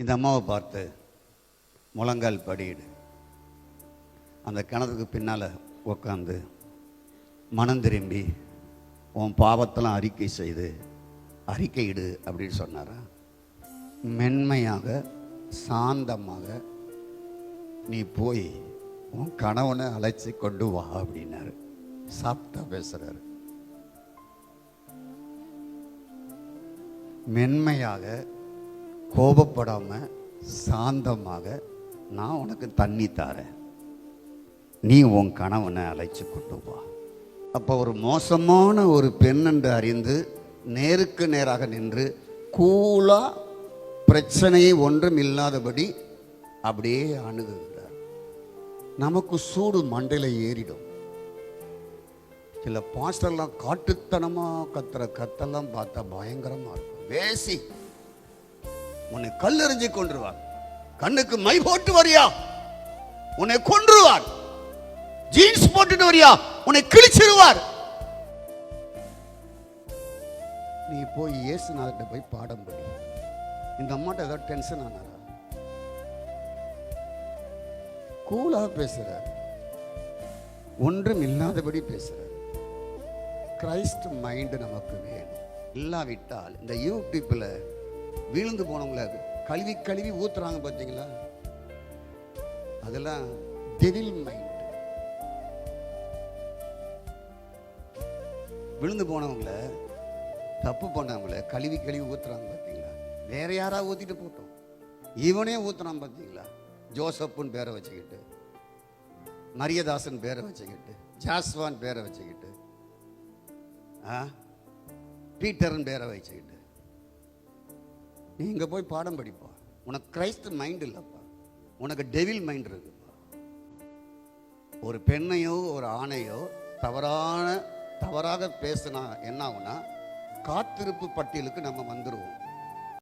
இந்த அம்மாவை பார்த்து முழங்கால் படியிடு, அந்த கிணத்துக்கு பின்னால் உட்காந்து மனம் திரும்பி உன் பாவத்தெல்லாம் அறிக்கை செய்து அறிக்கையிடு அப்படின்னு சொன்னாரா? மென்மையாக சாந்தமாக நீ போய் உன் கணவனை அழைச்சி கொண்டு வா அப்படின்னாரு. சாப்பிட்டா பேசுறாரு. மென்மையாக கோபப்படாம சாந்தமாக நான் உனக்கு தண்ணி தாரேன், நீ உன் கணவனை அழைச்சி கொண்டு வா. அப்போ ஒரு மோசமான ஒரு பெண் என்று அறிந்து நேருக்கு நேராக நின்று கூலா பிரச்சனையை ஒன்றும் இல்லாதபடி அப்படியே அணுகுகிறார். நமக்கு சூடு மண்டையில் ஏறிடும். சில பாஸ்டர்லாம் காட்டுத்தனமாக கத்துற கத்தெல்லாம் பார்த்தா பயங்கரமா இருக்கும். வேசி உன்னை கல்லெறிஞ்சு கொன்றுவார், கண்ணுக்கு மை போட்டு வரியா உன்னை கொன்றுவார், ஜீன்ஸ் போட்டுட்டு வரியா உன்னை கிழிச்சிருவார். நீ போய் இயேசுநாதர்கிட்ட போய் பாடம் படி. இந்த அம்மாட்ட ஏதாவது டென்ஷன் ஆனாரா? கூலா பேசுறார், ஒன்றும் இல்லாதபடி பேசுறார். கிரைஸ்ட் மைண்ட் நமக்கு வேணும். இல்லாவிட்டால் இந்த யூடியூப்ல விழுந்து போனவங்கள கழுவி கழுவி ஊத்துறாங்க பார்த்தீங்களா, அதெல்லாம் டெவில் மைண்ட். விழுந்து போனவங்கள தப்பு பண்ணவங்கள கழுவி கழுவி ஊத்துறாங்க பார்த்தீங்களா. வேற யாரா ஊத்திட்டு போட்டோம், இவனே ஊத்துறான் பார்த்தீங்களா. ஜோசப்புன்னு பேரை வச்சுக்கிட்டு, மரியதாசன் பேரை வச்சுக்கிட்டு, ஜாஸ்வான் பேரை வச்சுக்கிட்டு, பீட்டர்னு பேரை வச்சுக்கிட்டு நீங்க போய் பாடம் படிப்பா. உனக்கு கிரைஸ்ட் மைண்ட் இல்லப்பா, உனக்கு டெவில் மைண்ட் இருக்குப்பா. ஒரு பெண்ணையோ ஒரு ஆணையோ தவறாக பேசினா என்ன ஆகுனா, காத்திருப்பு பட்டியலுக்கு நம்ம வந்துடுவோம்.